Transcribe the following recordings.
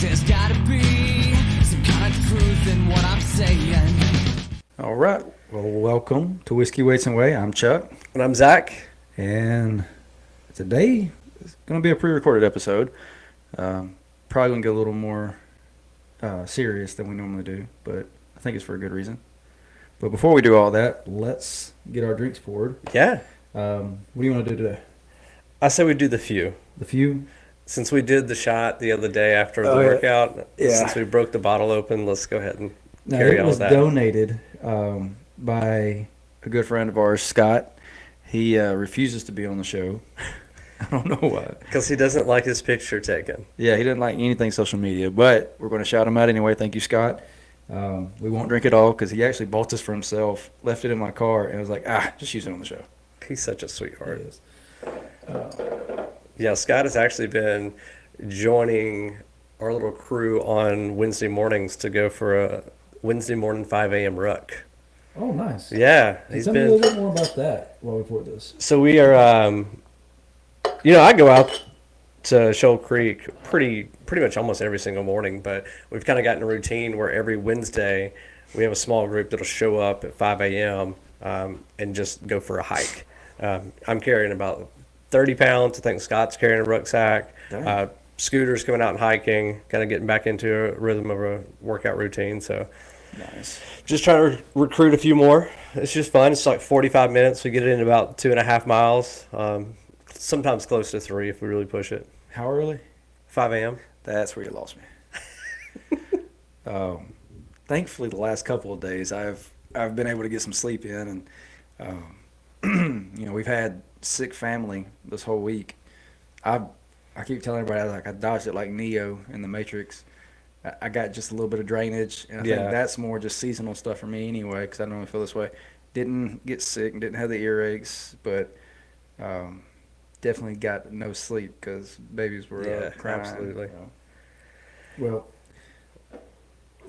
There's gotta be some kind of truth in what I'm saying. All right. Well, welcome to Whiskey, Weights, and Whey. I'm Chuck. And I'm Zach. And today is going to be a pre-recorded episode. Probably going to get a little more serious than we normally do, but I think it's for a good reason. But before we do all that, let's get our drinks poured. Yeah. What do you want to do today? I say we do the few. The few? Since we did the shot the other day after the workout, yeah. Since we broke the bottle open, let's go ahead and Now, carry it on was with that. donated by a good friend of ours, Scott. He refuses to be on the show. I don't know why. Because he doesn't like his picture taken. Yeah, he didn't like anything social media, but we're going to shout him out anyway. Thank you, Scott. We won't drink it all because he actually bought this for himself, left it in my car, and I was like, just use it on the show. He's such a sweetheart. He is. Yeah, Scott has actually been joining our little crew on Wednesday mornings to go for a Wednesday morning 5 a.m. ruck. Oh, nice. Yeah. Tell me a little bit more about that while we pour this. So we are, I go out to Shoal Creek pretty much almost every single morning, but we've kind of gotten a routine where every Wednesday we have a small group that'll show up at 5 a.m. And just go for a hike. I'm carrying about 30 pounds. I think Scott's carrying a rucksack. Scooter's coming out and hiking, kind of getting back into a rhythm of a workout routine. So Nice. just trying to recruit a few more. It's just fun. It's like 45 minutes. We get it in about 2.5 miles. Sometimes close to 3 if we really push it. How early? 5 a.m. That's where you lost me. Thankfully, the last couple of days, I've been able to get some sleep in, and we've had sick family this whole week. I keep telling everybody I dodged it like Neo in the Matrix. I got just a little bit of drainage, and I think that's more just seasonal stuff for me anyway, because I normally feel this way. Didn't get sick, didn't have the earaches, but definitely got no sleep because babies were crying. Absolutely. Well,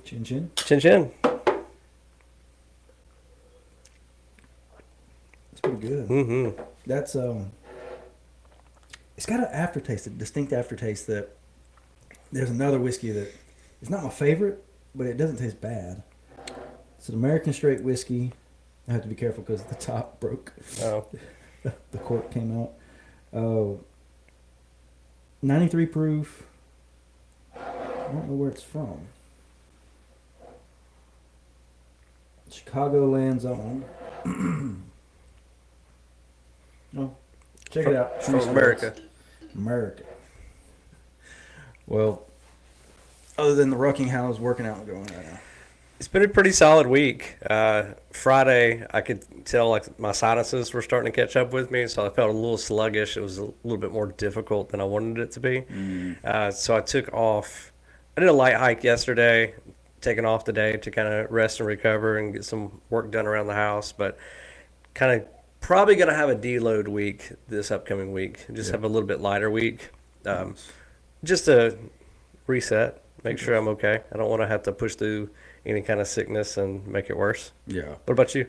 chin chin. Chin chin. That's pretty good. Mm-hmm. That's it's got an aftertaste, a distinct aftertaste that there's another whiskey that it's not my favorite, but it doesn't taste bad. It's an American straight whiskey. I have to be careful because the top broke. Oh. The cork came out. 93 proof. I don't know where it's from. Chicagoland's own. Oh, check it out. From America. America. Well, other than the rucking, how's working out going right now? It's been a pretty solid week. Friday, I could tell like my sinuses were starting to catch up with me, so I felt a little sluggish. It was a little bit more difficult than I wanted it to be. So I took off. I did a light hike yesterday, taking off today to kind of rest and recover and get some work done around the house, but kind of probably going to have a deload week this upcoming week. Just have a little bit lighter week. Just to reset, make sure I'm okay. I don't want to have to push through any kind of sickness and make it worse. Yeah. What about you?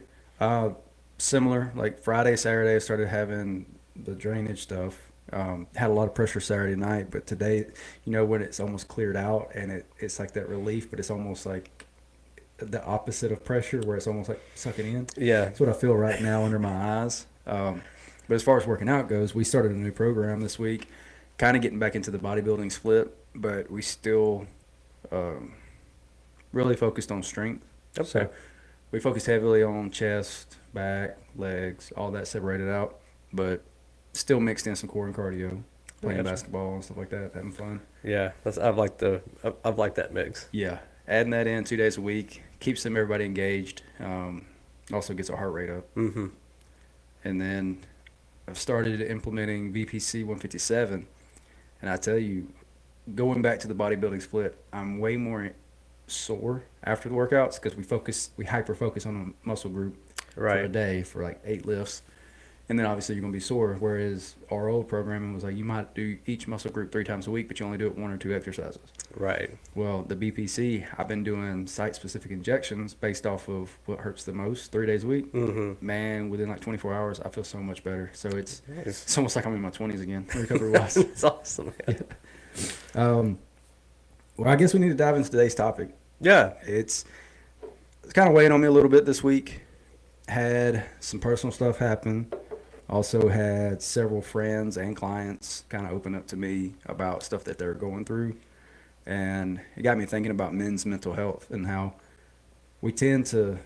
Similar. Like Friday, Saturday, I started having the drainage stuff. Had a lot of pressure Saturday night, but today, when it's almost cleared out and it's like that relief, but it's almost like the opposite of pressure where it's almost like sucking in. Yeah. That's what I feel right now under my eyes. But as far as working out goes, we started a new program this week, kind of getting back into the bodybuilding split, but we still really focused on strength. Okay. So we focused heavily on chest, back, legs, all that separated out, but still mixed in some core and cardio, playing basketball and stuff like that, having fun. Yeah, I've liked that mix. Yeah, adding that in 2 days a week keeps everybody engaged. Also gets our heart rate up. Mm-hmm. And then I've started implementing VPC 157, and I tell you, going back to the bodybuilding split, I'm way more sore after the workouts because we hyper focus on a muscle group for a day for like 8 lifts. And then obviously you're going to be sore, whereas our old programming was like you might do each muscle group 3 times a week, but you only do it 1 or 2 exercises. Right. Well, the BPC, I've been doing site-specific injections based off of what hurts the most 3 days a week. Mm-hmm. Man, within like 24 hours, I feel so much better. So it's almost like I'm in my 20s again, recovery-wise. It's awesome, man. Yeah. Well, I guess we need to dive into today's topic. Yeah. It's kind of weighing on me a little bit this week. Had some personal stuff happen. Also had several friends and clients kind of open up to me about stuff that they're going through. And it got me thinking about men's mental health and how we tend to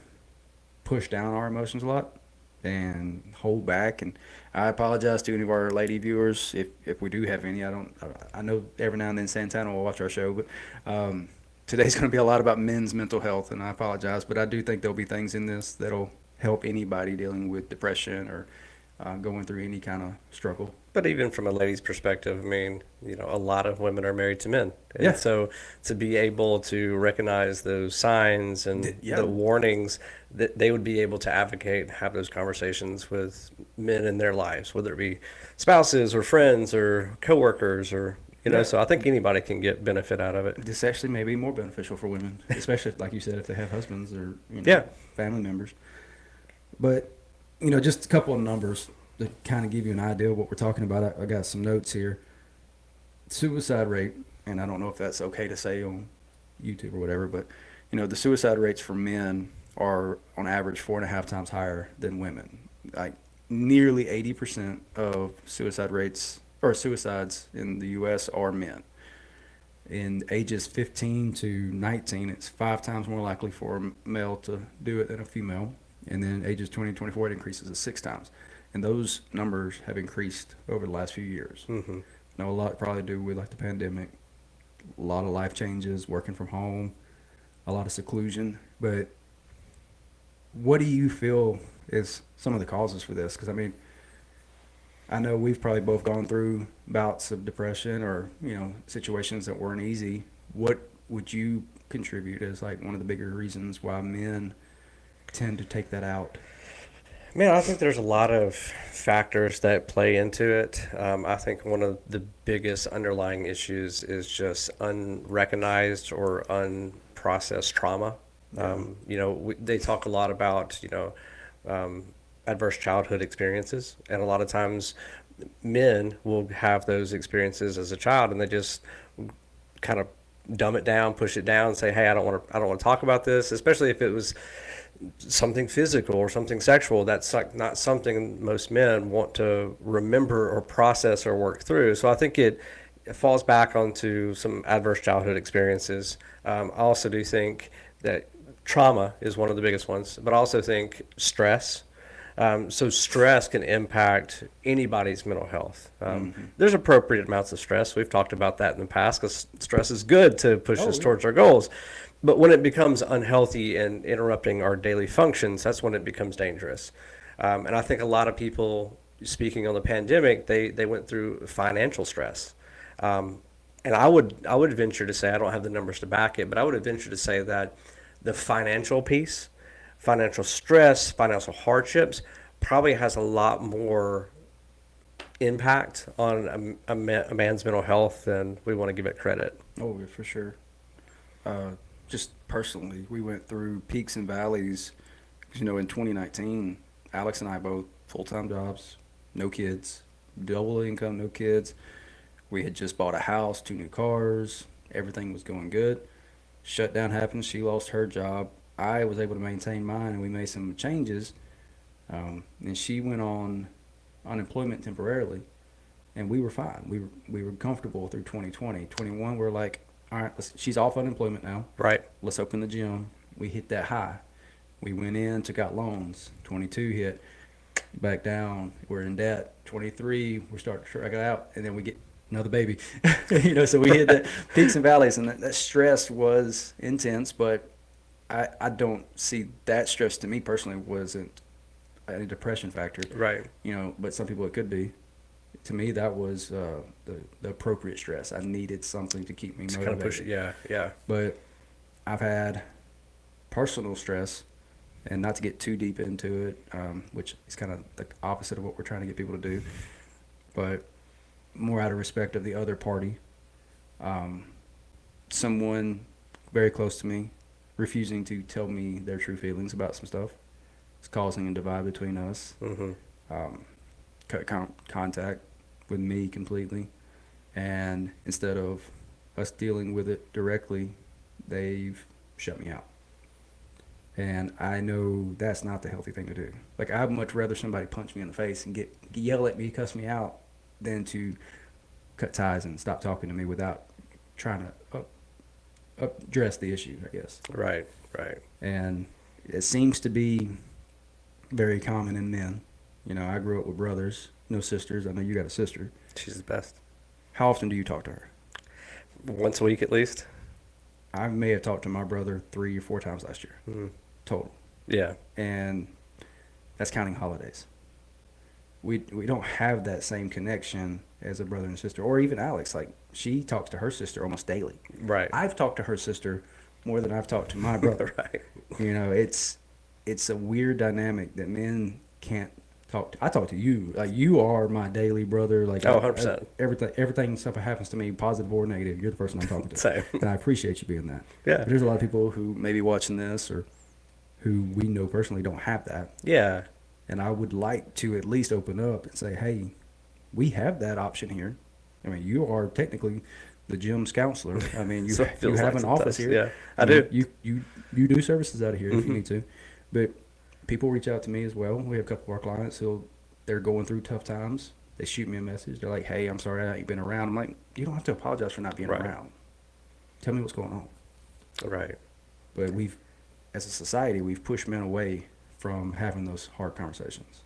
push down our emotions a lot and hold back. And I apologize to any of our lady viewers if we do have any. I know every now and then Santana will watch our show, but today's going to be a lot about men's mental health, and I apologize, but I do think there'll be things in this that'll help anybody dealing with depression or going through any kind of struggle. But even from a lady's perspective, I mean, a lot of women are married to men. And Yeah. so to be able to recognize those signs and Yeah. the warnings, that they would be able to advocate and have those conversations with men in their lives, whether it be spouses or friends or coworkers or, Yeah. so I think anybody can get benefit out of it. This actually may be more beneficial for women, especially, like you said, if they have husbands or Yeah. family members. But, just a couple of numbers to kind of give you an idea of what we're talking about. I got some notes here. Suicide rate, and I don't know if that's okay to say on YouTube or whatever, but, the suicide rates for men are on average 4.5 times higher than women. Like nearly 80% of suicide rates or suicides in the U.S. are men. In ages 15 to 19, it's 5 times more likely for a male to do it than a female. And then ages 20 to 24, it increases to 6 times. And those numbers have increased over the last few years. Mm-hmm. Now, a lot probably do with like the pandemic, a lot of life changes, working from home, a lot of seclusion. But what do you feel is some of the causes for this? Because, I know we've probably both gone through bouts of depression or, situations that weren't easy. What would you contribute as like one of the bigger reasons why men tend to take that out? Man, I think there's a lot of factors that play into it. I think one of the biggest underlying issues is just unrecognized or unprocessed trauma. They talk a lot about, adverse childhood experiences, and a lot of times men will have those experiences as a child, and they just kind of dumb it down, push it down, and say, "Hey, I don't want to talk about this," especially if it was something physical or something sexual. That's like not something most men want to remember or process or work through. So I think it falls back onto some adverse childhood experiences. I also do think that trauma is one of the biggest ones, but I also think stress. So stress can impact anybody's mental health. There's appropriate amounts of stress. We've talked about that in the past because stress is good to push us towards our goals. But when it becomes unhealthy and interrupting our daily functions, that's when it becomes dangerous. And I think a lot of people, speaking on the pandemic, they went through financial stress. And I would venture to say, I don't have the numbers to back it, but I would venture to say that the financial piece, financial stress, financial hardships, probably has a lot more impact on a man's mental health than we want to give it credit. Oh, yeah, for sure. Just personally, we went through peaks and valleys. 'Cause, in 2019, Alex and I both full-time jobs, no kids, double income, no kids. We had just bought a house, 2 new cars. Everything was going good. Shutdown happened. She lost her job. I was able to maintain mine, and we made some changes. And she went on unemployment temporarily, and we were fine. We were comfortable through 2020. 21, we're like, all right, she's off unemployment now. Right. Let's open the gym. We hit that high. We went in, took out loans. 22 hit, back down. We're in debt. 23, we start to struggle out, and then we get another baby. So we hit the peaks and valleys, and that stress was intense, but I don't see that stress, to me personally, wasn't a depression factor. Right. But some people it could be. To me, that was the appropriate stress. I needed something to keep me motivated. Kind of push it. Yeah. But I've had personal stress, and not to get too deep into it, which is kind of the opposite of what we're trying to get people to do, but more out of respect of the other party. Someone very close to me refusing to tell me their true feelings about some stuff. It's causing a divide between us. Mm-hmm. Cut contact with me completely, and instead of us dealing with it directly, they've shut me out. And I know that's not the healthy thing to do. Like, I'd much rather somebody punch me in the face and yell at me, cuss me out, than to cut ties and stop talking to me without trying to address the issue, I guess. Right. And it seems to be very common in men. You know, I grew up with brothers, no sisters. I know you got a sister. She's the best. How often do you talk to her? Once a week at least. I may have talked to my brother 3 or 4 times last year, total. Yeah. And that's counting holidays. We don't have that same connection as a brother and sister, or even Alex. Like, she talks to her sister almost daily. Right. I've talked to her sister more than I've talked to my brother. Right. You know, it's a weird dynamic that men can't talk to. I talk to you. Like, you are my daily brother. Like, 100%. Everything stuff that happens to me, positive or negative, you're the person I'm talking to. Same. And I appreciate you being that. Yeah. But there's a lot of people who may be watching this or who we know personally don't have that. Yeah. And I would like to at least open up and say, hey, we have that option here. I mean, you are technically the gym's counselor. I mean, you So it feels have like an office sometimes. here. Yeah, I do. You do services out of here if you need to. But people reach out to me as well. We have a couple of our clients who they're going through tough times. They shoot me a message. They're like, hey, I'm sorry I ain't been around. I'm like, you don't have to apologize for not being Right. around. Tell me what's going on. Right. But as a society, we've pushed men away from having those hard conversations.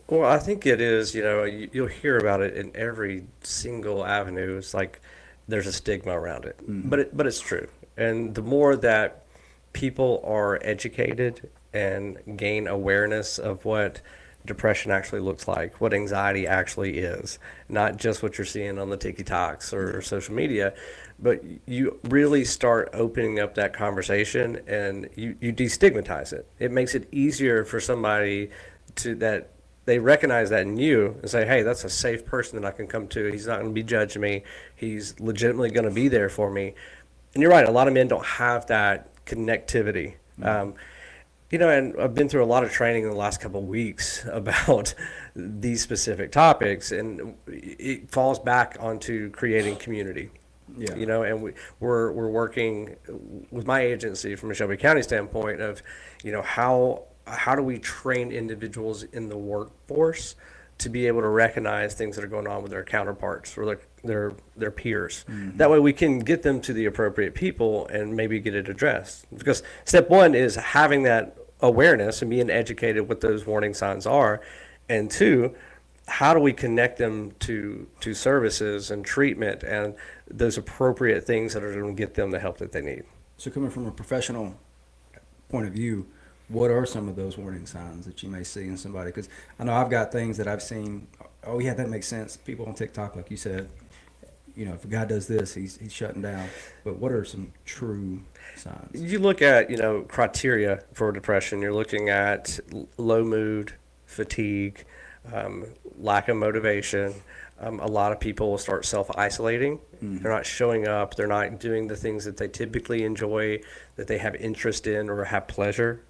Well, I think it is, you'll hear about it in every single avenue. It's like there's a stigma around it, but it's true. And the more that people are educated and gain awareness of what depression actually looks like, what anxiety actually is, not just what you're seeing on the TikToks or social media, but you really start opening up that conversation and you destigmatize it. It makes it easier for somebody that they recognize that in you and say, hey, that's a safe person that I can come to. He's not going to be judging me. He's legitimately going to be there for me. And you're right, a lot of men don't have that connectivity. And I've been through a lot of training in the last couple of weeks about these specific topics, and it falls back onto creating community. Yeah. And we're working with my agency from a Shelby County standpoint of, how do we train individuals in the workforce to be able to recognize things that are going on with their counterparts or their peers. That way we can get them to the appropriate people and maybe get it addressed. Because step one is having that awareness and being educated what those warning signs are. And two, how do we connect them to services and treatment and those appropriate things that are going to get them the help that they need. So coming from a professional point of view, what are some of those warning signs that you may see in somebody? Because I know I've got things that I've seen, oh yeah, that makes sense. People on TikTok, like you said, if a guy does this, he's shutting down. But what are some true signs? You look at, criteria for depression. You're looking at low mood, fatigue, lack of motivation. A lot of people will start self-isolating. They're not showing up. They're not doing the things that they typically enjoy, that they have interest in or have pleasure,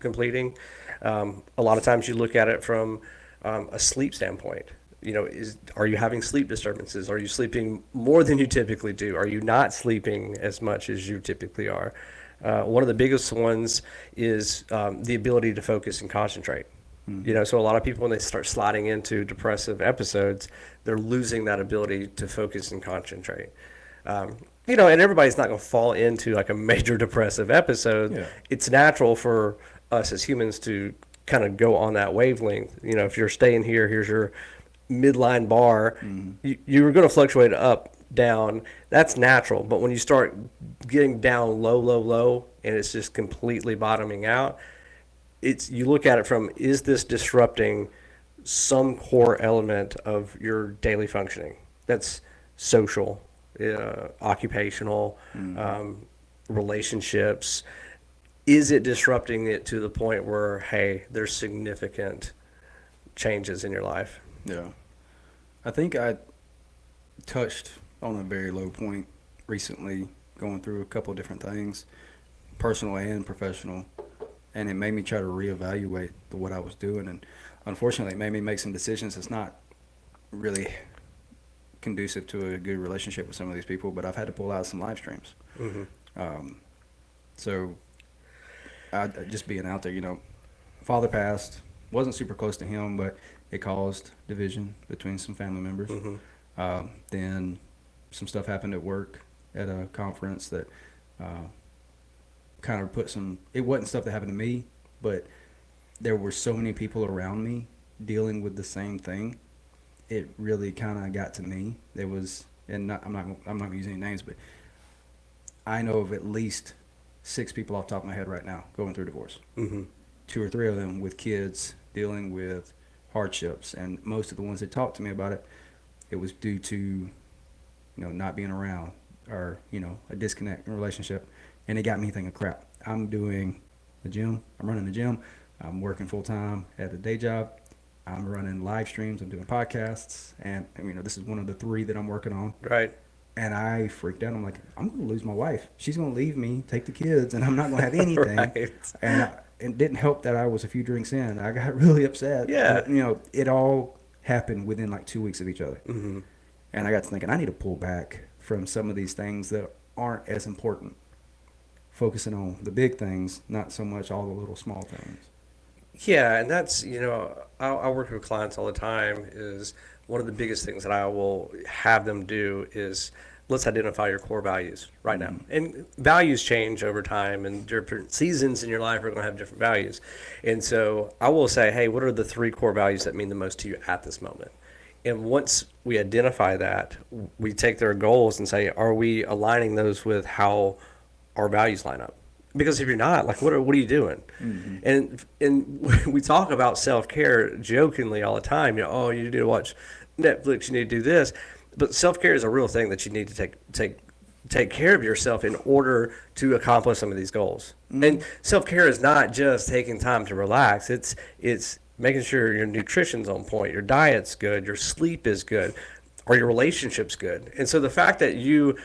completing. A lot of times you look at it from a sleep standpoint. Are you having sleep disturbances? Are you sleeping more than you typically do? Are you not sleeping as much as you typically are? One of the biggest ones is the ability to focus and concentrate. So a lot of people, when they start sliding into depressive episodes, they're losing that ability to focus and concentrate. And everybody's not going to fall into like a major depressive episode. Yeah. It's natural for us as humans to kind of go on that wavelength. If you're staying here, here's your midline bar, you're going to fluctuate up, down. That's natural. But when you start getting down low, and it's just completely bottoming out, you look at it from, is this disrupting some core element of your daily functioning? That's social, occupational, relationships. Is it disrupting it to the point where, hey, there's significant changes in your life? Yeah. I think I touched on a very low point recently, going through a couple of different things, personal and professional. And it made me try to reevaluate what I was doing. And unfortunately, it made me make some decisions that's not really conducive to a good relationship with some of these people, but I've had to pull out some live streams. So just being out there, father passed, wasn't super close to him, but it caused division between some family members. Then some stuff happened at work at a conference that kind of put it wasn't stuff that happened to me, but there were so many people around me dealing with the same thing. It really kind of got to me. There was, and I'm not going to use any names, but I know of at least 6 people off the top of my head right now going through divorce. 2 or 3 of them with kids dealing with hardships, and most of the ones that talked to me about it, it was due to not being around, or a disconnect in a relationship. And it got me thinking, crap, I'm doing the gym, I'm running the gym, I'm working full time at a day job, I'm running live streams, I'm doing podcasts, and this is one of the 3 that I'm working on. Right. And I freaked out. I'm like, I'm going to lose my wife. She's going to leave me, take the kids, and I'm not going to have anything. Right. And it didn't help that I was a few drinks in. I got really upset. Yeah. But, it all happened within like 2 weeks of each other. And I got to thinking, I need to pull back from some of these things that aren't as important. Focusing on the big things, not so much all the little small things. Yeah, and that's, I work with clients all the time. Is one of the biggest things that I will have them do is, let's identify your core values right now. And values change over time, and different seasons in your life are going to have different values. And so I will say, hey, what are the 3 core values that mean the most to you at this moment? And once we identify that, we take their goals and say, are we aligning those with how our values line up? Because if you're not, like, what are you doing? And we talk about self-care jokingly all the time. You need to watch Netflix, you need to do this. But self-care is a real thing that you need to take care of yourself in order to accomplish some of these goals. And self-care is not just taking time to relax. It's making sure your nutrition's on point, your diet's good, your sleep is good, or your relationship's good. And so the fact that you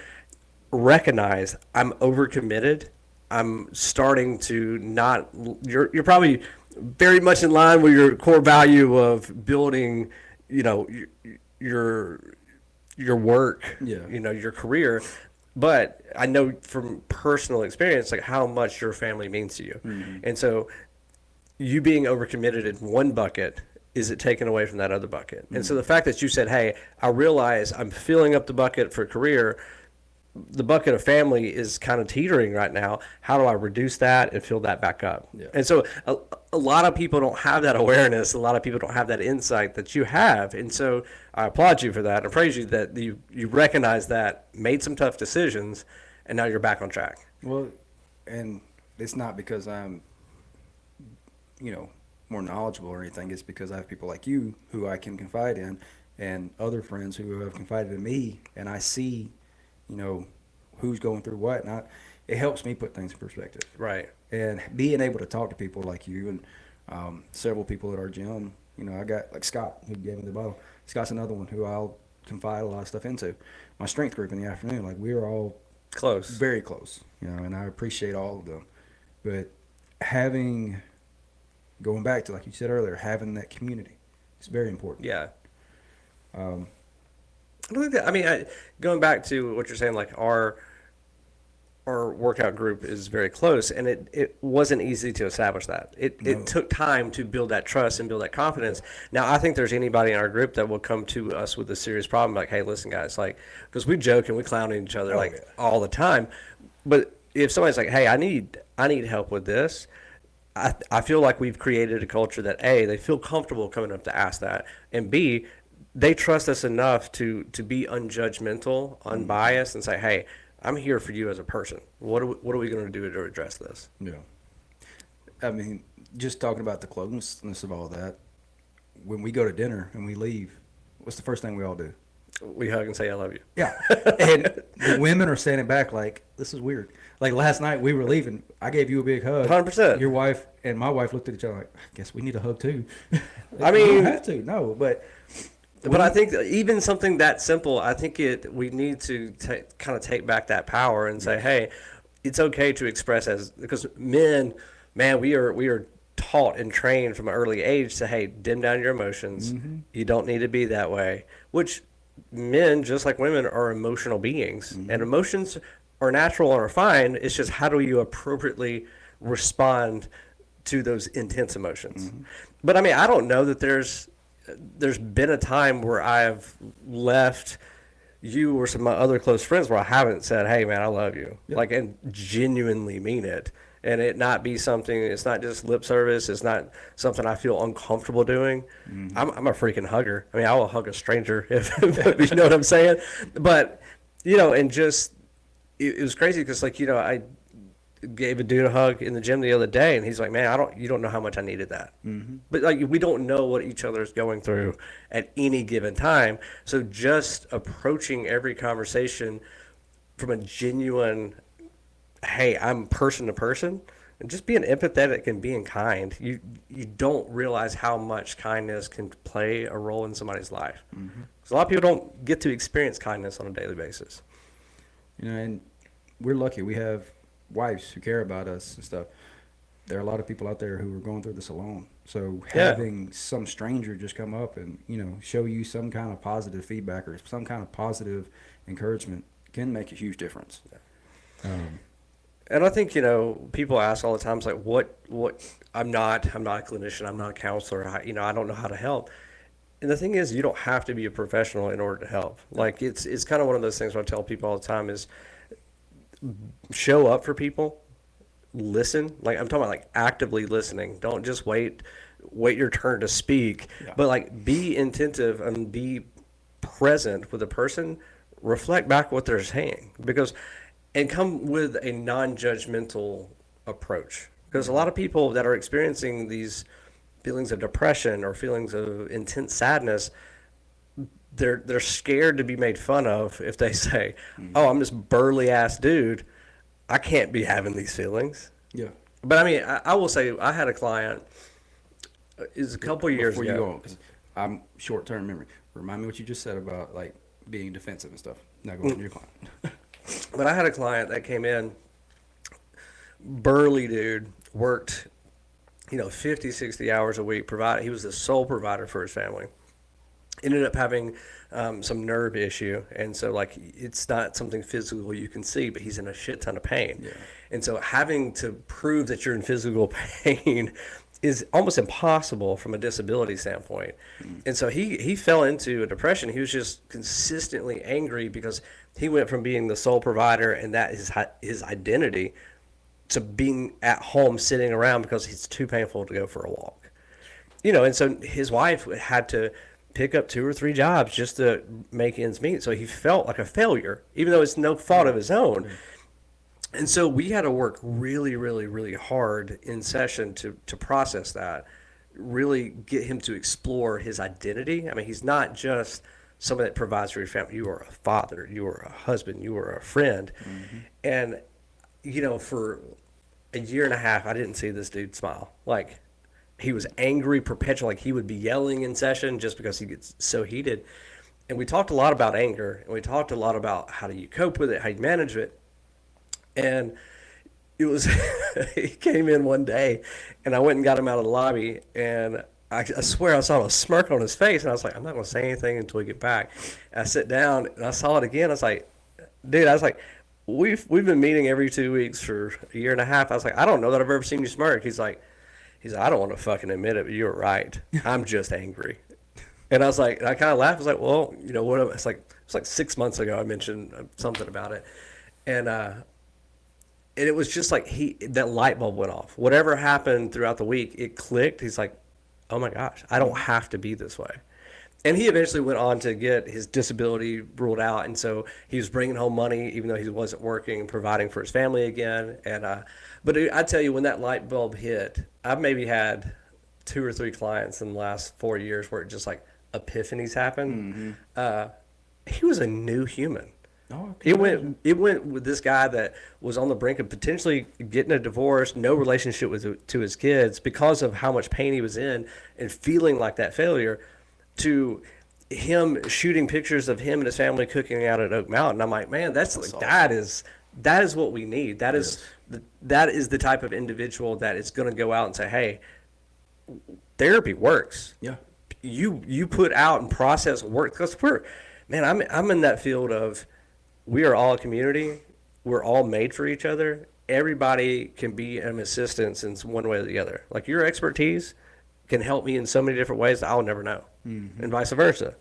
recognize, I'm overcommitted, I'm starting to not, you're probably very much in line with your core value of building, your work, your career. But I know from personal experience, like, how much your family means to you. And so you being overcommitted in one bucket, is it taken away from that other bucket? And so the fact that you said, hey, I realize I'm filling up the bucket for career, the bucket of family is kind of teetering right now. How do I reduce that and fill that back up? Yeah. And so a lot of people don't have that awareness. A lot of people don't have that insight that you have. And so I applaud you for that. I praise you that you recognize that, made some tough decisions, and now you're back on track. Well, and it's not because I'm, more knowledgeable or anything. It's because I have people like you who I can confide in, and other friends who have confided in me, and I see who's going through what, and it helps me put things in perspective. Right. And being able to talk to people like you and several people at our gym, I got like Scott, who gave me the bottle. Scott's another one who I'll confide a lot of stuff into. My strength group in the afternoon, like, we're all close, very close, and I appreciate all of them. But going back to, like you said earlier, having that community, it's very important. Yeah. I don't think that, going back to what you're saying, like, our workout group is very close, and it wasn't easy to establish that. It took time to build that trust and build that confidence. Now, I think there's anybody in our group that will come to us with a serious problem, like, hey, listen, guys, like, because we joke and we clown at each other all the time. But if somebody's like, hey, I need help with this, I feel like we've created a culture that, A, they feel comfortable coming up to ask that, and B, they trust us enough to be unjudgmental, unbiased, and say, hey, I'm here for you as a person. What are we going to do to address this? Yeah. Just talking about the closeness of all that, when we go to dinner and we leave, what's the first thing we all do? We hug and say, I love you. Yeah. And the women are standing back like, this is weird. Like, last night we were leaving. I gave you a big hug. 100%. Your wife and my wife looked at each other like, I guess we need a hug too. You don't have to. No, but I think that even something that simple, I think we need to kind of take back that power and say, hey, it's okay to express because men, man, we are taught and trained from an early age to, hey, dim down your emotions. You don't need to be that way, which men, just like women, are emotional beings, and emotions are natural and are fine. It's just how do you appropriately respond to those intense emotions. But I mean, I don't know that there's been a time where I've left you or some of my other close friends where I haven't said, "Hey, man, I love you," like, and genuinely mean it, and it not be something. It's not just lip service. It's not something I feel uncomfortable doing. I'm a freaking hugger. I mean, I will hug a stranger if you know what I'm saying. But and just it was crazy because I gave a dude a hug in the gym the other day, and he's like, "Man, you don't know how much I needed that." But like, we don't know what each other's going through at any given time. So just approaching every conversation from a genuine, "Hey, I'm person to person," and just being empathetic and being kind. You don't realize how much kindness can play a role in somebody's life. Because a lot of people don't get to experience kindness on a daily basis. And we're lucky. We have wives who care about us and stuff. There are a lot of people out there who are going through this alone. So having some stranger just come up and, show you some kind of positive feedback or some kind of positive encouragement can make a huge difference. And I think, people ask all the time, it's like, what, I'm not a clinician, I'm not a counselor, I don't know how to help. And the thing is, you don't have to be a professional in order to help. Like, it's kind of one of those things where I tell people all the time is show up for people, listen. Like, I'm talking about like actively listening. Don't just wait your turn to speak, but like be attentive and be present with the person, reflect back what they're saying, and come with a non-judgmental approach. Because a lot of people that are experiencing these feelings of depression or feelings of intense sadness, they're scared to be made fun of if they say, "Oh, I'm this burly ass dude, I can't be having these feelings." Yeah. But I mean, I will say I had a client is a couple years Before ago. you go on, 'cause I'm short-term memory. Remind me what you just said about like being defensive and stuff. Now go on to your client. But I had a client that came in, burly dude, worked 50, 60 hours a week. He was the sole provider for his family. Ended up having some nerve issue, and so like it's not something physical you can see, but he's in a shit ton of pain. And so having to prove that you're in physical pain is almost impossible from a disability standpoint. And so he fell into a depression. He was just consistently angry because he went from being the sole provider and that is his identity to being at home sitting around because it's too painful to go for a walk. And so his wife had to pick up 2 or 3 jobs just to make ends meet. So he felt like a failure, even though it's no fault of his own. And so we had to work really, really, really hard in session to process that, really get him to explore his identity. I mean, he's not just someone that provides for your family. You are a father, you are a husband, you are a friend. And, for a year and a half, I didn't see this dude smile. Like, he was angry perpetually. Like, he would be yelling in session just because he gets so heated. And we talked a lot about anger, and we talked a lot about how do you cope with it, how you manage it. And it was, he came in one day, and I went and got him out of the lobby, and I swear I saw a smirk on his face, and I was like, I'm not going to say anything until we get back. And I sit down, and I saw it again. I was like, dude, we've been meeting every 2 weeks for a year and a half. I was like, I don't know that I've ever seen you smirk. He's like, I don't want to fucking admit it, but you're right. I'm just angry. And I was like, I kind of laughed. I was like, well, what? It's like 6 months ago I mentioned something about it, and it was just like that light bulb went off. Whatever happened throughout the week, it clicked. He's like, oh my gosh, I don't have to be this way. And he eventually went on to get his disability ruled out, and so he was bringing home money even though he wasn't working and providing for his family again. And but I tell you, when that light bulb hit, I've maybe had 2 or 3 clients in the last 4 years where it just like epiphanies happened. He was a new human. It went with this guy that was on the brink of potentially getting a divorce, no relationship to his kids because of how much pain he was in and feeling like that failure, to him shooting pictures of him and his family cooking out at Oak Mountain. I'm like, man, that's like, awesome. that is what we need. That is the type of individual that is going to go out and say, hey, therapy works. Yeah. You put out and process work, because man, I'm in that field of we are all a community. We're all made for each other. Everybody can be an assistance in one way or the other. Like your expertise can help me in so many different ways that I'll never know, and vice versa.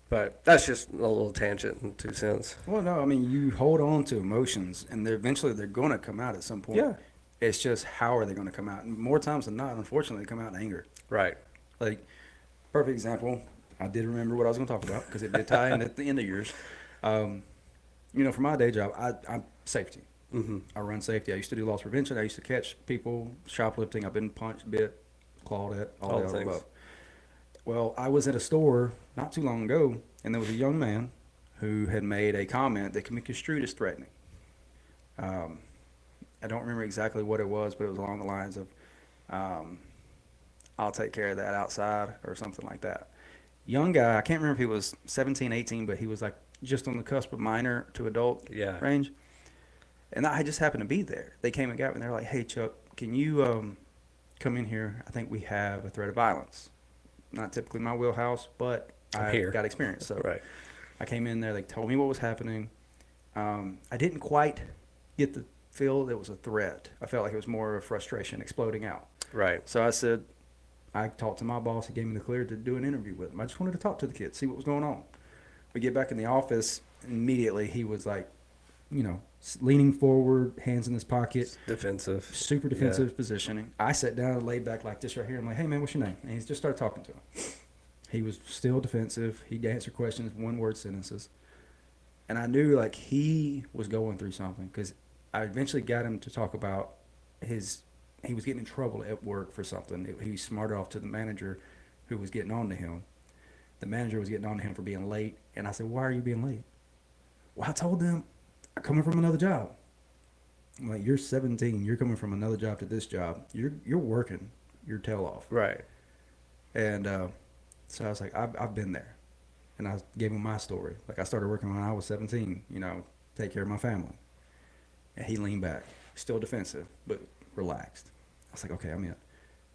But that's just a little tangent in 2 cents. Well, no, I mean, you hold on to emotions, and eventually they're going to come out at some point. Yeah. It's just how are they going to come out? And more times than not, unfortunately, they come out in anger. Right. Like, perfect example, I did remember what I was going to talk about because it did tie in at the end of yours. For my day job, I'm safety. I run safety. I used to do loss prevention. I used to catch people shoplifting. I've been punched, bit, clawed at, all the things. above. Well, I was at a store not too long ago, and there was a young man who had made a comment that can be construed as threatening. I don't remember exactly what it was, but it was along the lines of, I'll take care of that outside or something like that. Young guy, I can't remember if he was 17, 18, but he was like just on the cusp of minor to adult range. And I just happened to be there. They came and got me, and they're like, hey, Chuck, can you come in here? I think we have a threat of violence. Not typically my wheelhouse, but I got experience. So Right. I came in there. They told me what was happening. I didn't quite get the feel it was a threat. I felt like it was more of frustration exploding out. Right. So I said, I talked to my boss. He gave me the clear to do an interview with him. I just wanted to talk to the kid, see what was going on. We get back in the office. Immediately, he was like, leaning forward, hands in his pocket. Defensive. Super defensive positioning. I sat down and laid back like this right here. I'm like, hey, man, what's your name? And he just started talking to him. He was still defensive. He'd answer questions, one-word sentences. And I knew, like, he was going through something because I eventually got him to talk about he was getting in trouble at work for something. He smarted off to the manager who was getting on to him. The manager was getting on to him for being late. And I said, why are you being late? Well, I told them I'm coming from another job. I'm like, you're 17. You're coming from another job to this job. You're working your tail off. Right. And so I was like, I've been there. And I gave him my story. Like, I started working when I was 17, take care of my family. And he leaned back, still defensive, but relaxed. I was like, okay, I'm in.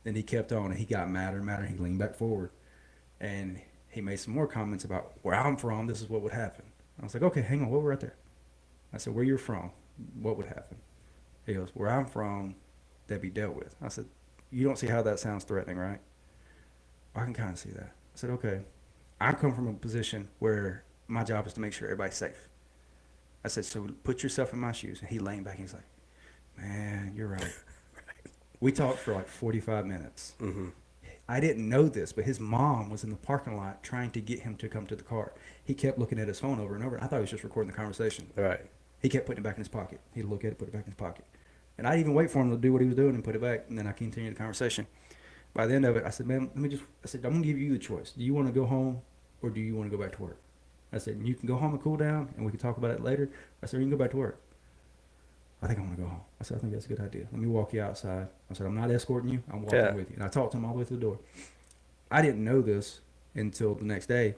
Then he kept on, and he got madder and madder. He leaned back forward. And he made some more comments about where I'm from, this is what would happen. I was like, okay, hang on, what right there? I said, where you're from, what would happen? He goes, where I'm from, that'd be dealt with. I said, you don't see how that sounds threatening, right? I can kind of see that. I said, okay. I come from a position where my job is to make sure everybody's safe. I said, so put yourself in my shoes. And he leaned back and he's like, man, you're right. We talked for like 45 minutes. I didn't know this, but his mom was in the parking lot trying to get him to come to the car. He kept looking at his phone over and over. I thought he was just recording the conversation. Right. He kept putting it back in his pocket. He'd look at it, put it back in his pocket. And I'd even wait for him to do what he was doing and put it back, and then I continued the conversation. By the end of it, I said, man, I'm going to give you the choice. Do you want to go home or do you want to go back to work? I said, you can go home and cool down, and we can talk about it later. I said, you can go back to work. I think I want to go home. I said, I think that's a good idea. Let me walk you outside. I said, I'm not escorting you. I'm walking with you. And I talked to him all the way to the door. I didn't know this until the next day.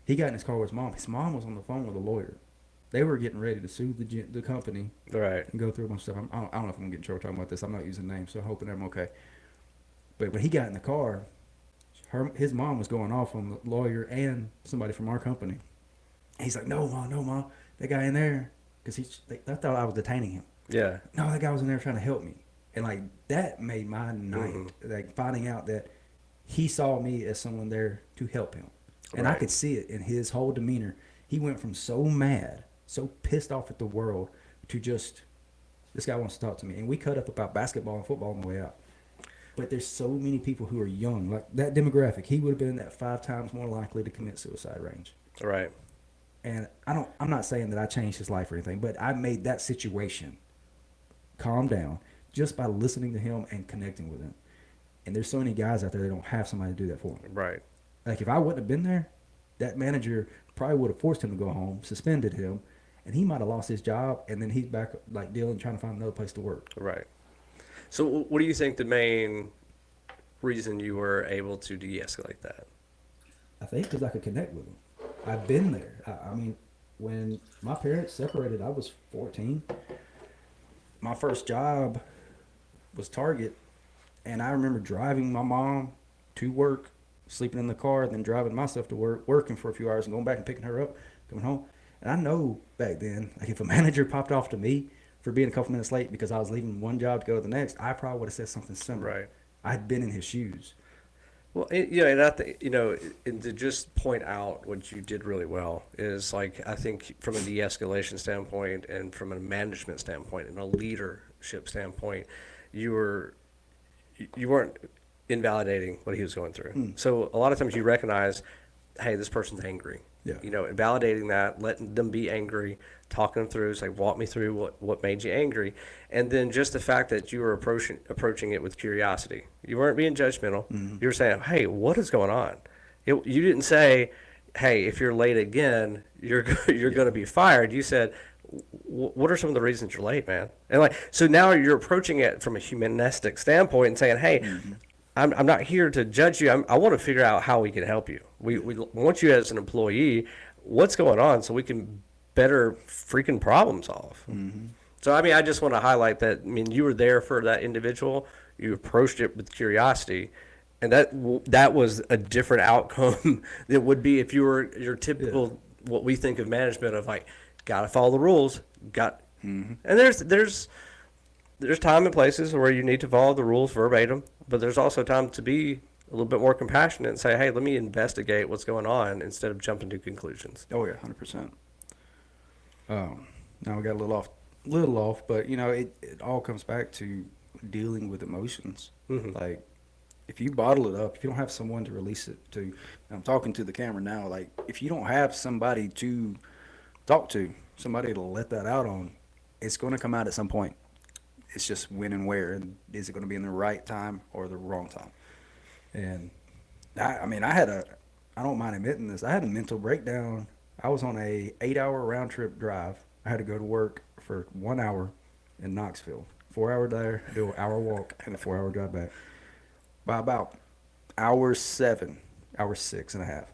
He got in his car with his mom. His mom was on the phone with a lawyer. They were getting ready to sue the company Right. and go through a bunch of stuff. I don't know if I'm going to get in trouble talking about this. I'm not using names, so I'm hoping I'm okay. But when he got in the car, his mom was going off on the lawyer and somebody from our company. He's like, no, mom, that guy in there, because they thought I was detaining him. Yeah. No, that guy was in there trying to help me. And, like, that made my night, like, finding out that he saw me as someone there to help him. And I could see it in his whole demeanor. He went from so mad, so pissed off at the world, to just, this guy wants to talk to me. And we cut up about basketball and football on the way out. But there's so many people who are young. Like, that demographic, he would have been in that 5 times more likely to commit suicide range. Right. And I'm not saying that I changed his life or anything, but I made that situation calm down just by listening to him and connecting with him. And there's so many guys out there that don't have somebody to do that for them. Right. Like, if I wouldn't have been there, that manager probably would have forced him to go home, suspended him, and he might have lost his job, and then he's back, like, dealing, trying to find another place to work. Right. So what do you think the main reason you were able to de-escalate that? I think because I could connect with him. I've been there. I mean, when my parents separated, I was 14. My first job was Target, and I remember driving my mom to work sleeping in the car, then driving myself to work, working for a few hours, and going back and picking her up, coming home. And I know back then, like if a manager popped off to me for being a couple minutes late because I was leaving one job to go to the next, I probably would have said something similar. Right. I'd been in his shoes. Well, yeah, and I think, and to just point out what you did really well is like, I think from a de-escalation standpoint and from a management standpoint and a leadership standpoint, you weren't invalidating what he was going through. So a lot of times you recognize, hey, this person's angry. Yeah. Validating that, letting them be angry, talking them through, say, walk me through what made you angry. And then just the fact that you were approaching it with curiosity. You weren't being judgmental. You were saying, hey, what is going on? You didn't say, hey, if you're late again, you're going to be fired. You said, what are some of the reasons you're late, man? And so now you're approaching it from a humanistic standpoint and saying, hey, I'm not here to judge you. I want to figure out how we can help you. We want you as an employee. What's going on so we can better freaking problem solve. So, I just want to highlight that. You were there for that individual. You approached it with curiosity. And that was a different outcome than it would be if you were your typical, what we think of management of like, got to follow the rules. And there's time and places where you need to follow the rules verbatim, but there's also time to be a little bit more compassionate and say, hey, let me investigate what's going on instead of jumping to conclusions. Oh yeah, 100%. Now we got a little off, but it all comes back to dealing with emotions. Like if you bottle it up, if you don't have someone to release it to, and I'm talking to the camera now, like if you don't have somebody to talk to, somebody to let that out on, it's going to come out at some point. It's just when and where, and is it going to be in the right time or the wrong time? And I don't mind admitting this, I had a mental breakdown. I was on a 8-hour round trip drive. I had to go to work for 1 hour in Knoxville, 4 hour there, do an hour walk, and a 4 hour drive back. By about hour 6 and a half,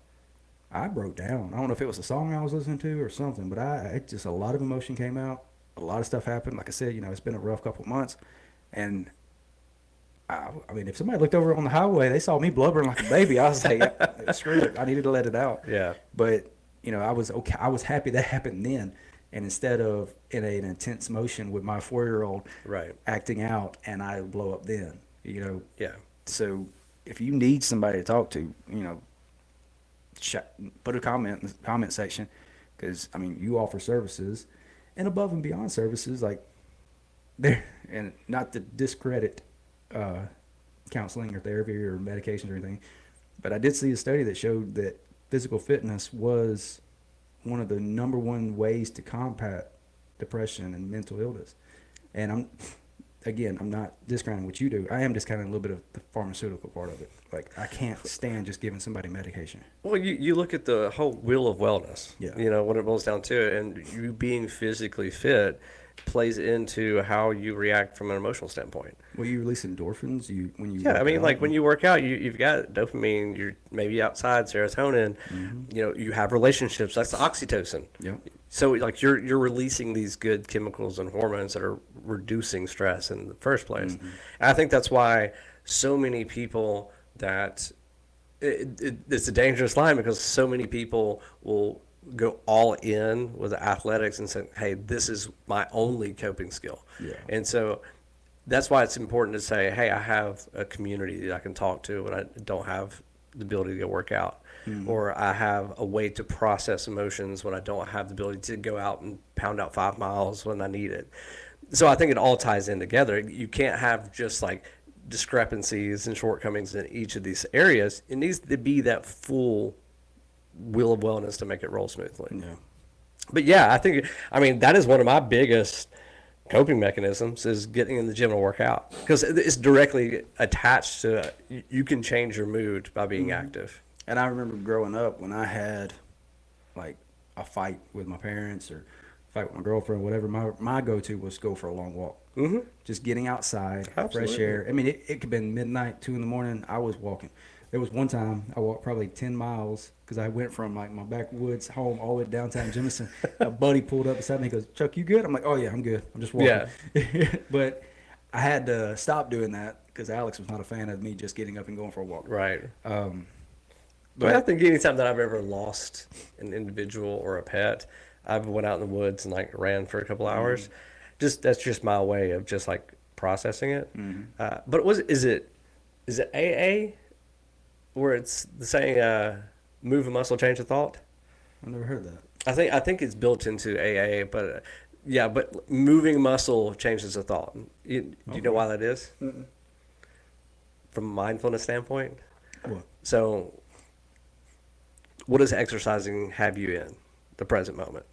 I broke down. I don't know if it was a song I was listening to or something, but it just a lot of emotion came out. A lot of stuff happened. Like I said, it's been a rough couple of months. And if somebody looked over on the highway, they saw me blubbering like a baby. I was like, screw it. I needed to let it out. Yeah. But, I was okay. I was happy that happened then. And instead of in an intense motion with my 4-year-old acting out, and I blow up then, Yeah. So if you need somebody to talk to, put a comment in the comment section, because, you offer services. And above and beyond services, like there, and not to discredit counseling or therapy or medications or anything, but I did see a study that showed that physical fitness was one of the number one ways to combat depression and mental illness. And I'm not discounting what you do. I am discounting a little bit of the pharmaceutical part of it. Like, I can't stand just giving somebody medication. Well, you look at the whole wheel of wellness, Yeah. When it boils down to it, and you being physically fit plays into how you react from an emotional standpoint. Well, you release endorphins when you Yeah, work out. like when you work out, you've got dopamine, you're maybe outside, serotonin, you have relationships, that's the oxytocin. Yeah. So like you're releasing these good chemicals and hormones that are reducing stress in the first place. And I think that's why so many people that it's a dangerous line, because so many people will go all in with athletics and say, hey, this is my only coping skill. Yeah. And so that's why it's important to say, hey, I have a community that I can talk to when I don't have the ability to go work out. Or I have a way to process emotions when I don't have the ability to go out and pound out 5 miles when I need it. So I think it all ties in together. You can't have just like discrepancies and shortcomings in each of these areas. It needs to be that full wheel of wellness to make it roll smoothly. Yeah. But yeah, that is one of my biggest coping mechanisms, is getting in the gym and work out, because it's directly attached to you can change your mood by being active. And I remember growing up when I had like a fight with my parents or fight with my girlfriend, whatever, my go-to was go for a long walk. Just getting outside, fresh air. It could have been midnight, 2 in the morning. I was walking. There was one time I walked probably 10 miles because I went from like my backwoods home all the way to downtown Jemison. A buddy pulled up beside me and goes, Chuck, you good? I'm like, oh yeah, I'm good. I'm just walking. Yeah. But I had to stop doing that because Alex was not a fan of me just getting up and going for a walk. Right. But I think anytime that I've ever lost an individual or a pet, I've went out in the woods and like ran for a couple hours. That's just my way of just like processing it. But is it AA where it's the saying move a muscle, change a thought? I've never heard that. I think it's built into AA, but yeah, but moving muscle changes a thought. Do you know why that is? From a mindfulness standpoint? What? So, what does exercising have you in? The present moment.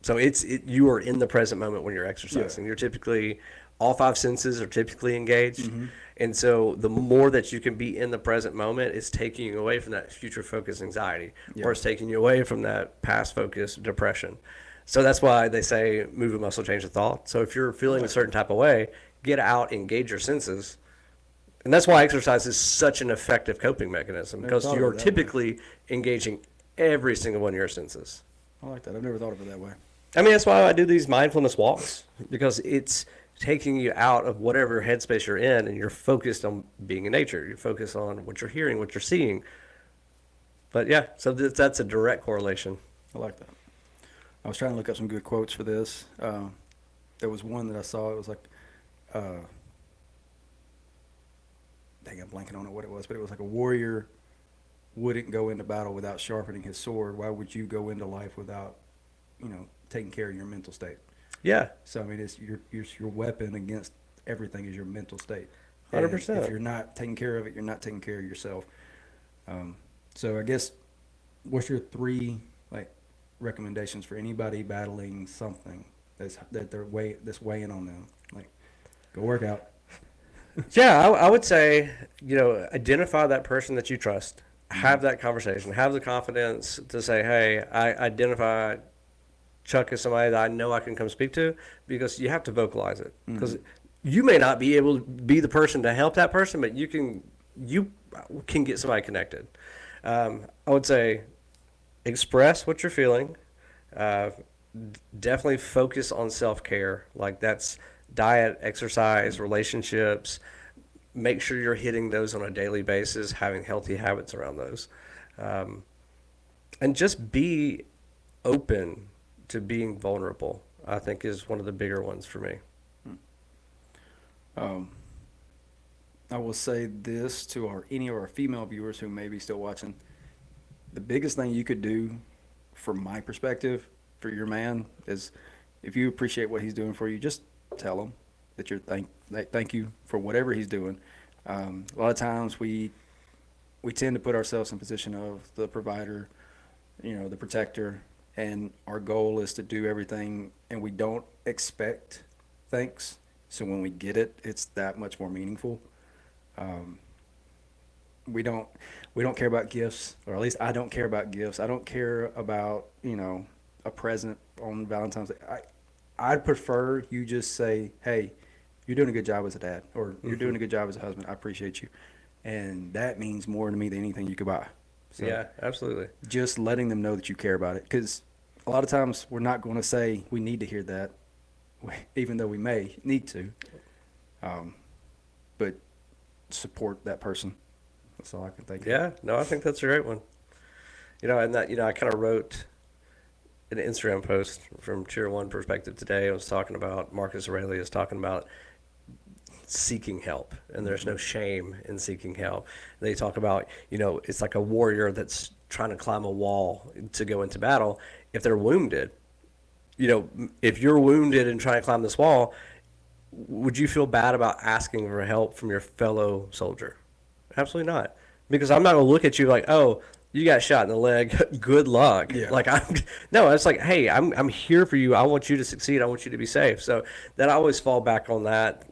So you are in the present moment when you're exercising. Yeah. You're typically, all five senses are typically engaged. And so the more that you can be in the present moment, it's taking you away from that future focus anxiety, or it's taking you away from that past focus depression. So that's why they say move a muscle, change a thought. So if you're feeling a certain type of way, get out, engage your senses. And that's why exercise is such an effective coping mechanism, because thought of you're it that typically engaging every single one of your senses. I like that. I've never thought of it that way. I mean, that's why I do these mindfulness walks, because it's taking you out of whatever headspace you're in, and you're focused on being in nature. You're focused on what you're hearing, what you're seeing. But yeah, so that's a direct correlation. I like that. I was trying to look up some good quotes for this. There was one that I saw. It was like, dang, I'm blanking on what it was, but it was like a warrior wouldn't go into battle without sharpening his sword. Why would you go into life without, taking care of your mental state? Yeah. So I mean, it's your weapon against everything is your mental state. 100%. And if you're not taking care of it, you're not taking care of yourself. So I guess, what's your 3 recommendations for anybody battling something that's weighing on them? Like, go work out. Yeah, I would say, identify that person that you trust. Have that conversation. Have the confidence to say, hey, I identify Chuck as somebody that I know I can come speak to, because you have to vocalize it. Because you may not be able to be the person to help that person, but you can get somebody connected. I would say express what you're feeling. Definitely focus on self-care. Like, that's diet, exercise, relationships. Make sure you're hitting those on a daily basis, having healthy habits around those. And just be open to being vulnerable, I think, is one of the bigger ones for me. I will say this to any of our female viewers who may be still watching. The biggest thing you could do, from my perspective, for your man is, if you appreciate what he's doing for you, just tell him that you're thank you for whatever he's doing. A lot of times we tend to put ourselves in position of the provider, the protector, and our goal is to do everything, and we don't expect thanks. So when we get it, it's that much more meaningful. We don't care about gifts, or at least I don't care about gifts. I don't care about, a present on Valentine's Day. I'd prefer you just say, hey, you're doing a good job as a dad, or you're doing a good job as a husband. I appreciate you. And that means more to me than anything you could buy. So Yeah, absolutely. just letting them know that you care about it. Because a lot of times we're not going to say we need to hear that, even though we may need to. But support that person. That's all I can think of. Yeah, no, I think that's a great one. And that, I kind of wrote an Instagram post from Tier 1 perspective today. I was talking about, Marcus Aurelius talking about seeking help, and there's no shame in seeking help. They talk about, it's like a warrior that's trying to climb a wall to go into battle. If they're wounded, if you're wounded and trying to climb this wall, would you feel bad about asking for help from your fellow soldier? Absolutely not. Because I'm not going to look at you like, oh, you got shot in the leg. Good luck. Yeah. No, it's like, hey, I'm here for you. I want you to succeed. I want you to be safe. So that I always fall back on that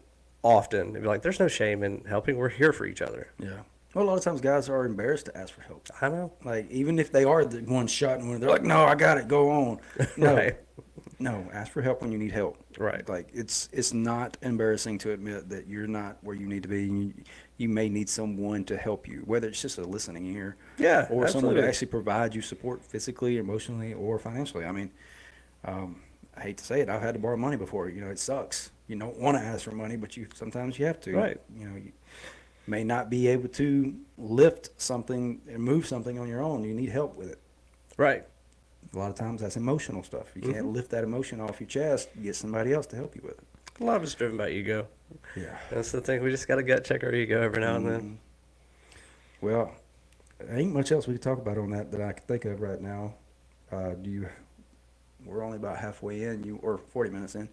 often. And be like, there's no shame in helping. We're here for each other. Yeah. Well, a lot of times guys are embarrassed to ask for help. I know. Like, even if they are the one shot and they're like, no, I got it. Go on. No. Right. No, ask for help when you need help. Right. Like, it's not embarrassing to admit that you're not where you need to be. You may need someone to help you, whether it's just a listening ear, Yeah, or someone absolutely. to actually provide you support physically, emotionally, or financially. I mean, I hate to say it, I've had to borrow money before. It sucks. You don't want to ask for money, but sometimes you have to. Right. may not be able to lift something and move something on your own. You need help with it. Right. A lot of times that's emotional stuff. You can't Mm-hmm. lift that emotion off your chest. Get somebody else to help you with it. A lot of it's driven by ego. Yeah. That's the thing. We just got to gut check our ego every now and then. Mhm. Well, there ain't much else we can talk about on that I can think of right now. We're only about halfway in, or 40 minutes in.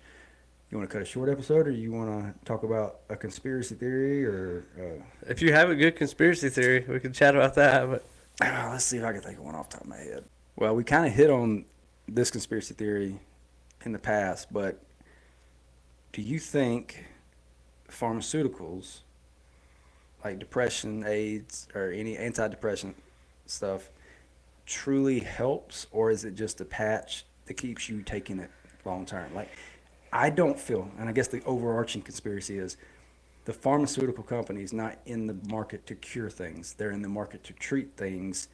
You want to cut a short episode, or you want to talk about a conspiracy theory, or If you have a good conspiracy theory, we can chat about that. But let's see if I can think of one off the top of my head. Well, we kind of hit on this conspiracy theory in the past, but do you think pharmaceuticals like depression, AIDS, or any antidepressant stuff truly helps, or is it just a patch that keeps you taking it long term? Like, I don't feel, and I guess the overarching conspiracy is the pharmaceutical company's not in the market to cure things. They're in the market to treat things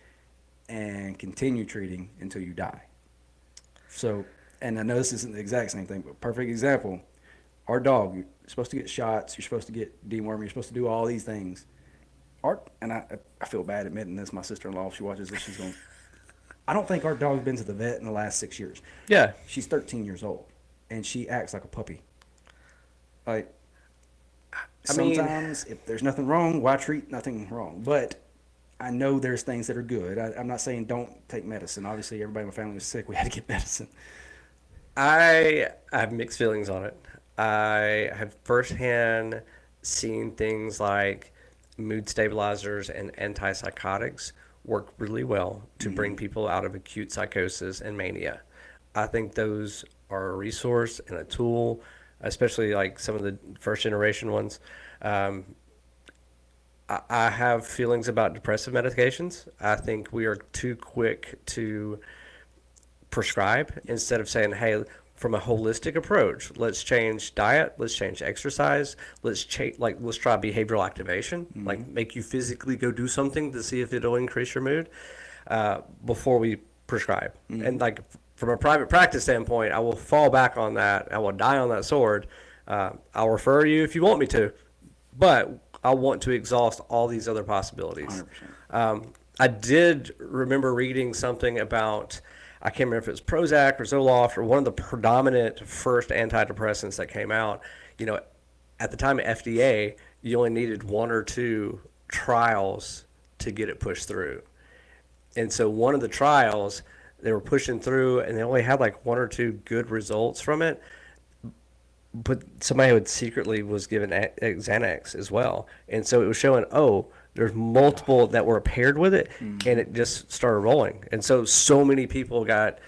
and continue treating until you die. So, and I know this isn't the exact same thing, but perfect example, our dog, you're supposed to get shots, you're supposed to get deworming, you're supposed to do all these things. And I feel bad admitting this, my sister-in-law, if she watches this, she's going, I don't think our dog's been to the vet in the last 6 years. yeah, She's 13 years old, and she acts like a puppy. Like, I mean- sometimes if there's nothing wrong, why treat nothing wrong? But I know there's things that are good. I'm not saying don't take medicine. Obviously, everybody in my family was sick. We had to get medicine. I have mixed feelings on it. I have firsthand seen things like mood stabilizers and antipsychotics work really well to bring people out of acute psychosis and mania. I think those are a resource and a tool, especially like some of the first generation ones. I have feelings about depressive medications. I think we are too quick to prescribe instead of saying, hey, from a holistic approach, let's change diet, let's change exercise, let's try behavioral activation, like make you physically go do something to see if it'll increase your mood before we prescribe. And like from a private practice standpoint, I will fall back on that. I will die on that sword. I'll refer you if you want me to, but I want to exhaust all these other possibilities. 100%. I did remember reading something about, I can't remember if it was Prozac or Zoloft or one of the predominant first antidepressants that came out. You know, at the time of FDA, you only needed 1 or 2 trials to get it pushed through. And so one of the trials, they were pushing through and they only had like 1 or 2 good results from it. But somebody who had secretly was given Xanax as well. And so it was showing, oh, there's multiple that were paired with it, and it just started rolling. And so many people got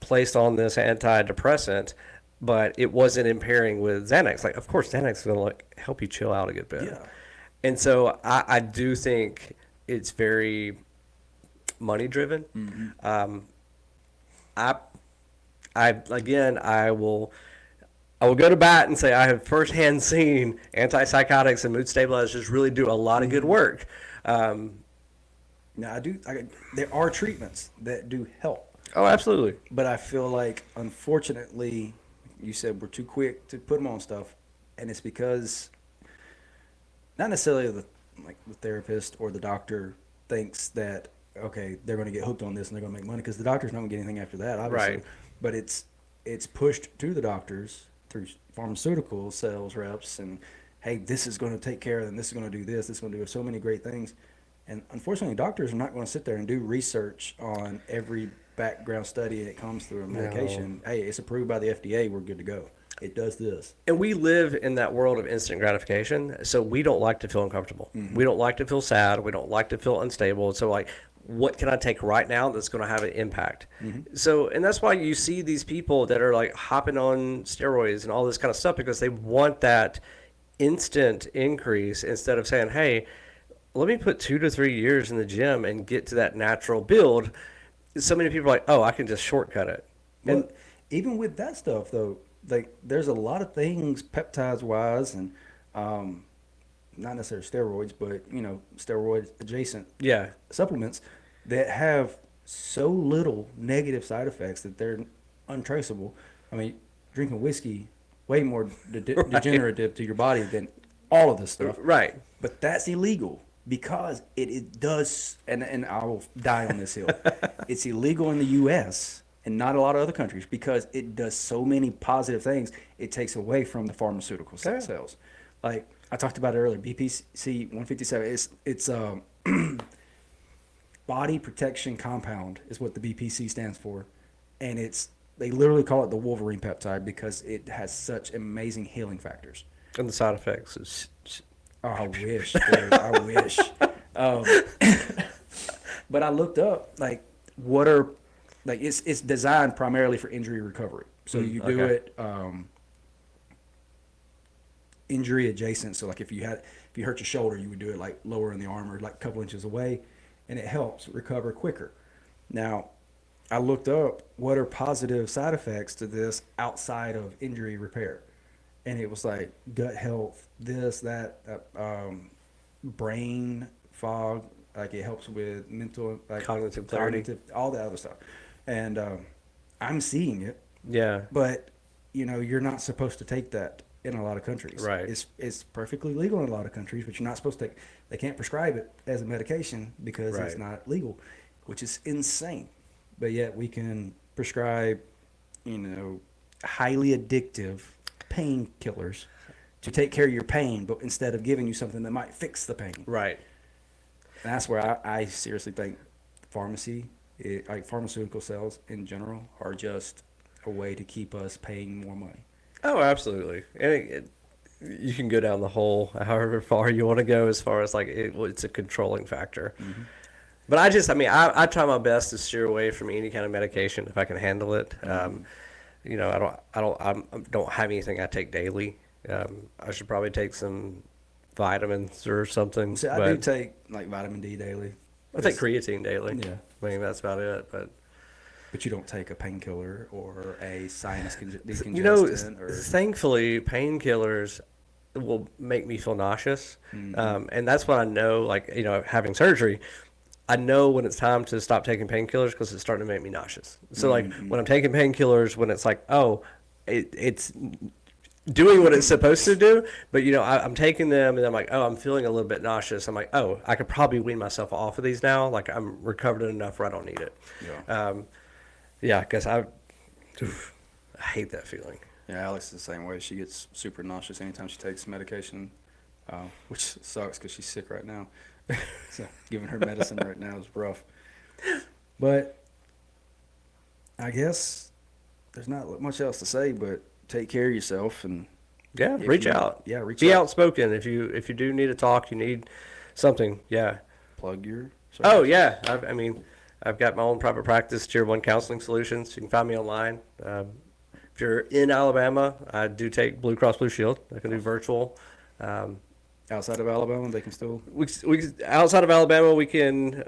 placed on this antidepressant, but it wasn't impairing with Xanax. Like, of course, Xanax is going to like help you chill out a good bit. Yeah. And so I do think it's very money driven. I will go to bat and say I have firsthand seen antipsychotics and mood stabilizers really do a lot of good work. Now, there are treatments that do help, Oh, absolutely. but I feel like, unfortunately, you said we're too quick to put them on stuff, and it's because not necessarily the therapist or the doctor thinks that, okay, they're going to get hooked on this and they're going to make money, because the doctor's not going to get anything after that, obviously. Right. But it's pushed to the doctors through pharmaceutical sales reps, and hey, this is going to take care of them. This is going to do this. This is going to do so many great things. And unfortunately, doctors are not going to sit there and do research on every background study that comes through a medication. Hey, it's approved by the FDA. We're good to go. It does this. And we live in that world of instant gratification, so we don't like to feel uncomfortable. We don't like to feel sad. We don't like to feel unstable. So, like, what can I take right now that's going to have an impact? So, and that's why you see these people that are like hopping on steroids and all this kind of stuff, because they want that instant increase instead of saying, hey, let me put 2 to 3 years in the gym and get to that natural build. So many people are like, oh, I can just shortcut it. Well, And even with that stuff, though, like, there's a lot of things peptides wise, and not necessarily steroids, but steroid adjacent yeah, supplements that have so little negative side effects that they're untraceable. I mean, drinking whiskey way more degenerative to your body than all of this stuff. Right. But that's illegal because it does, and I will die on this hill. It's illegal in the U.S. and not a lot of other countries because it does so many positive things. It takes away from the pharmaceutical sales. Like I talked about it earlier, BPC 157. It's body protection compound is what the BPC stands for, and they literally call it the Wolverine peptide because it has such amazing healing factors. And the side effects is. Oh, I wish, dude. I wish. But I looked up it's designed primarily for injury recovery. So you do it injury adjacent. So like if you hurt your shoulder, you would do it like lower in the arm or like a couple inches away, and it helps recover quicker. Now, I looked up what are positive side effects to this outside of injury repair. And it was like gut health, this, that, brain fog, like it helps with mental, like cognitive clarity, all that other stuff. And I'm seeing it. Yeah. But you're not supposed to take that in a lot of countries. Right. It's perfectly legal in a lot of countries, but you're not supposed to. They can't prescribe it as a medication because it's not legal, which is insane. But yet we can prescribe, highly addictive painkillers to take care of your pain, but instead of giving you something that might fix the pain. Right. And that's where I seriously think like pharmaceutical sales in general are just a way to keep us paying more money. Oh, absolutely. And you can go down the hole however far you want to go as far as like it's a controlling factor. Mm-hmm. But I try my best to steer away from any kind of medication if I can handle it. Mm-hmm. I don't have anything I take daily. I should probably take some vitamins or something. See, I do take like vitamin D daily. I take creatine daily. Yeah. I mean, that's about it. But you don't take a painkiller or a sinus decongestant. Thankfully, painkillers will make me feel nauseous. Mm-hmm. And that's what I know, like, having surgery, I know when it's time to stop taking painkillers because it's starting to make me nauseous. So, like, when I'm taking painkillers, when it's like, it's doing what it's supposed to do, but, I'm taking them and I'm like, I'm feeling a little bit nauseous. I'm like, I could probably wean myself off of these now. Like, I'm recovered enough where I don't need it. Yeah. Because I hate that feeling. Yeah, Alex is the same way. She gets super nauseous anytime she takes medication, which sucks because she's sick right now. So giving her medicine right now is rough. But I guess there's not much else to say, but take care of yourself and reach out. Yeah, reach out. Be outspoken if you do need to talk. You need something. Yeah. Plug your services. Oh yeah. I've got my own private practice, Tier 1 Counseling Solutions. You can find me online. If you're in Alabama, I do take Blue Cross Blue Shield. I can do virtual. Outside of Alabama, they can still... Outside of Alabama, we can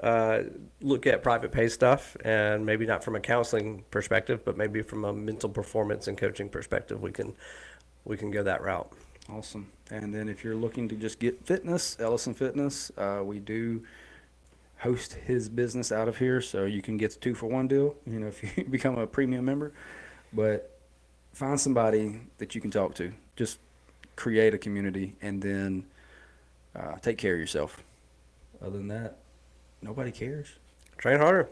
look at private pay stuff, and maybe not from a counseling perspective, but maybe from a mental performance and coaching perspective, we can go that route. Awesome. And then if you're looking to just get fitness, Ellison Fitness, we do host his business out of here, so you can get the 2-for-1 deal, if you become a premium member. But find somebody that you can talk to. Just create a community, and then take care of yourself. Other than that, nobody cares. Train harder.